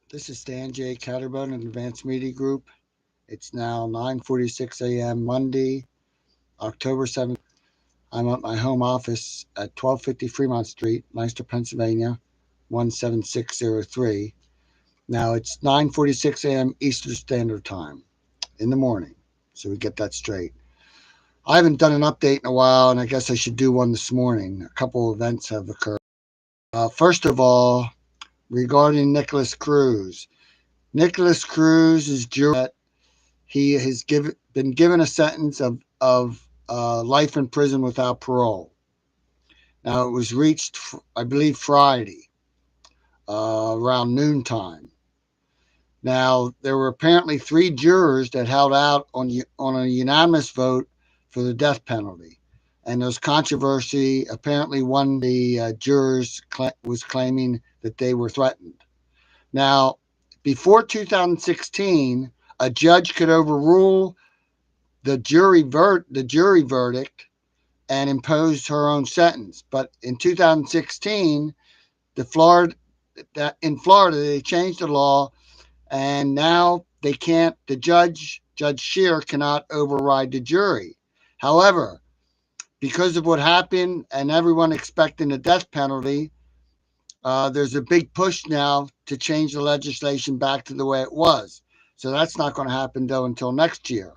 This is Stan J. Catterbone in Advanced Media Group. It's now 9:46 a.m. Monday, October 7th. I'm at my home office at 1250 Fremont Street, Lancaster, Pennsylvania, 17603. Now it's 9:46 a.m. Eastern Standard Time in the morning, so we get that straight. I haven't done an update in a while, and I guess I should do one this morning. A couple of events have occurred. First of all, regarding Nicholas Cruz. Nicholas Cruz is jury. He has been given a sentence of life in prison without parole. Now, it was reached, I believe, Friday around noontime. Now, there were apparently three jurors that held out on a unanimous vote for the death penalty. And there was controversy. Apparently, one of the jurors was claiming that they were threatened. Now, before 2016, a judge could overrule the jury verdict and imposed her own sentence. But in 2016, in Florida they changed the law, and now they can't. Judge Scheer cannot override the jury. However, because of what happened and everyone expecting the death penalty, there's a big push now to change the legislation back to the way it was. So that's not going to happen though until next year.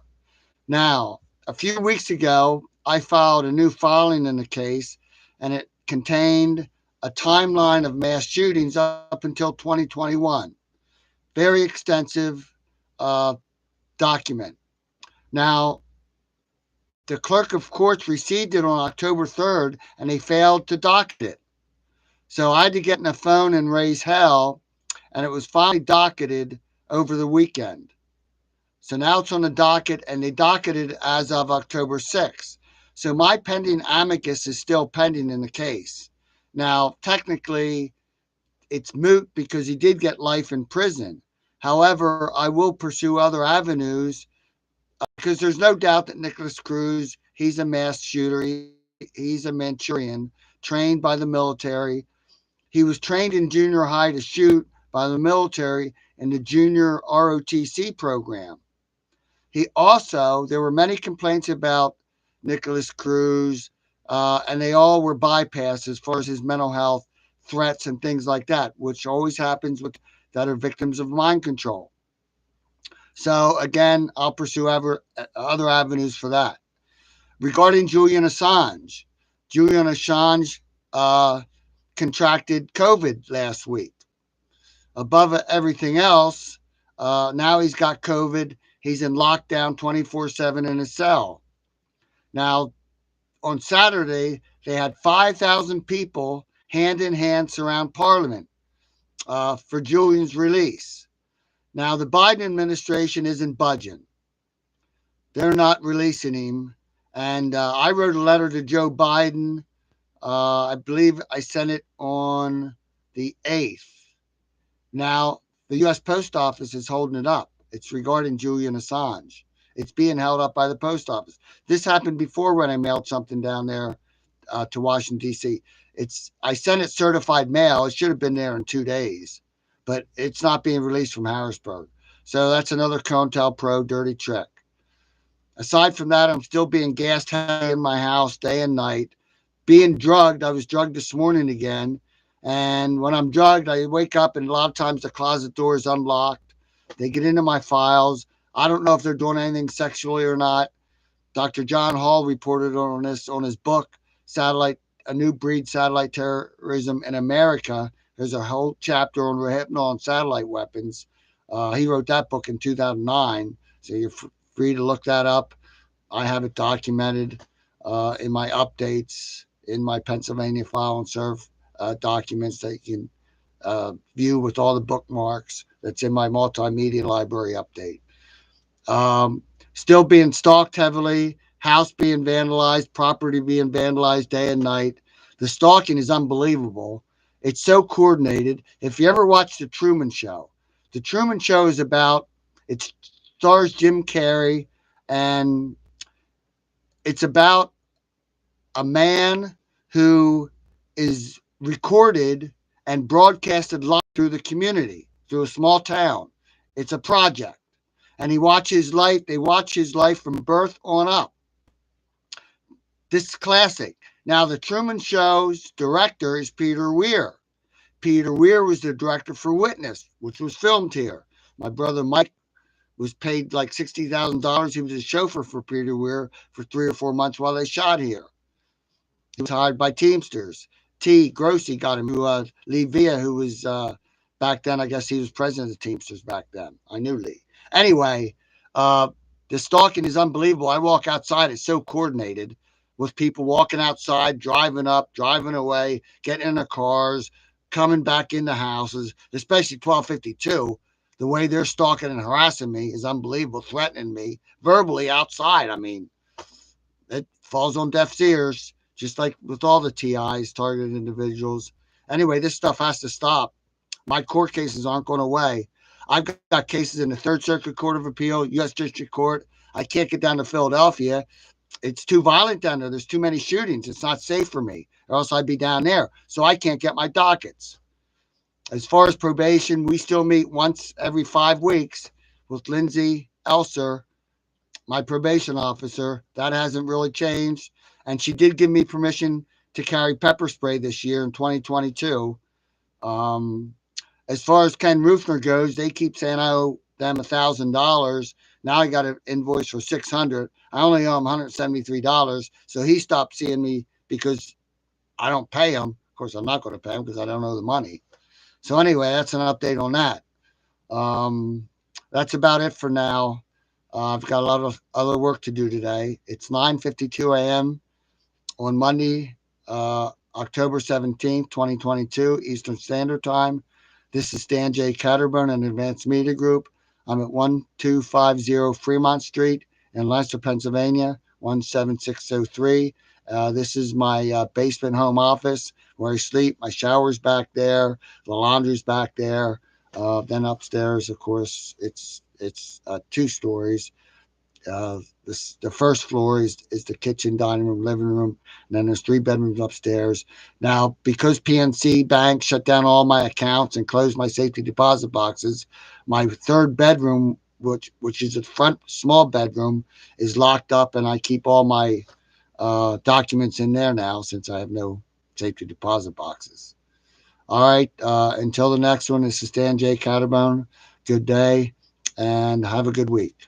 Now, a few weeks ago, I filed a new filing in the case, and it contained a timeline of mass shootings up until 2021. Very extensive uh, document. Now, the clerk of courts received it on October 3rd, and they failed to docket it. So I had to get in the phone and raise hell, and it was finally docketed over the weekend. So now it's on the docket, and they docketed as of October 6th. So my pending amicus is still pending in the case. Now, technically, it's moot because he did get life in prison. However, I will pursue other avenues because there's no doubt that Nicholas Cruz, he's a mass shooter. He's a Manchurian trained by the military. He was trained in junior high to shoot by the military in the junior ROTC program. There were many complaints about Nicholas Cruz, and they all were bypassed as far as his mental health threats and things like that, which always happens with that are victims of mind control. So again, I'll pursue other avenues for that. Regarding Julian Assange, Julian Assange uh, contracted COVID last week. Above everything else, now he's got COVID. He's in lockdown 24/7 in his cell. Now, on Saturday, they had 5,000 people hand in hand surround Parliament for Julian's release. Now, the Biden administration isn't budging. They're not releasing him. And I wrote a letter to Joe Biden. I believe I sent it on the 8th. Now, the U.S. Post Office is holding it up. It's regarding Julian Assange. It's being held up by the post office. This happened before when I mailed something down there to Washington, D.C. I sent it certified mail. It should have been there in 2 days, but it's not being released from Harrisburg. So that's another COINTELPRO dirty trick. Aside from that, I'm still being gassed heavy in my house day and night. Being drugged, I was drugged this morning again. And when I'm drugged, I wake up and a lot of times the closet door is unlocked. They get into my files. I don't know if they're doing anything sexually or not. Dr. John Hall reported on this on his book, A New Breed Satellite Terrorism in America. There's a whole chapter on Rohypnol and satellite weapons. He wrote that book in 2009. So you're free to look that up. I have it documented in my updates, in my Pennsylvania file and serve documents that you can view with all the bookmarks. That's in my multimedia library update. Still being stalked heavily, house being vandalized, property being vandalized day and night. The stalking is unbelievable. It's so coordinated. If you ever watch The Truman Show is it stars Jim Carrey, and it's about a man who is recorded and broadcasted live through the community, through a small town. It's a project. And he watches life, they watch his life from birth on up. This is classic. Now, the Truman Show's director is Peter Weir. Peter Weir was the director for Witness, which was filmed here. My brother Mike was paid like $60,000. He was a chauffeur for Peter Weir for 3 or 4 months while they shot here. He was hired by Teamsters. T. Grossi got him to Lee Villa, who was back then, I guess he was president of the Teamsters back then. I knew Lee. Anyway, uh, the stalking is unbelievable. I walk outside, it's so coordinated with people walking outside, driving up, driving away, getting in their cars, coming back into houses, especially 1252. The way they're stalking and harassing me is unbelievable, threatening me verbally outside. I mean, it falls on deaf ears, just like with all the TIs, targeted individuals. Anyway, this stuff has to stop. My court cases aren't going away. I've got cases in the Third Circuit Court of Appeal, U.S. District Court. I can't get down to Philadelphia. It's too violent down there. There's too many shootings. It's not safe for me, or else I'd be down there. So I can't get my dockets. As far as probation, we still meet once every 5 weeks with Lindsay Elser, my probation officer. That hasn't really changed. And she did give me permission to carry pepper spray this year in 2022. Um, as far as Ken Rufner goes, they keep saying I owe them $1,000. Now I got an invoice for $600. I only owe him $173. So he stopped seeing me because I don't pay him. Of course, I'm not going to pay him because I don't owe the money. So anyway, that's an update on that. Um, that's about it for now. I've got a lot of other work to do today. It's 9:52 a.m. on Monday, October 17th, 2022, Eastern Standard Time. This is Stan J. Catterburn and Advanced Media Group. I'm at 1250 Fremont Street in Lancaster, Pennsylvania, 17603. This is my basement home office where I sleep. My shower's back there. The laundry's back there. Then upstairs, of course, it's 2 stories. The first floor is the kitchen, dining room, living room, and then there's 3 bedrooms upstairs. Now, because PNC Bank shut down all my accounts and closed my safety deposit boxes, my 3rd bedroom, which is a front small bedroom, is locked up, and I keep all my documents in there now since I have no safety deposit boxes. All right. Until the next one, this is Stan J. Catterbone. Good day and have a good week.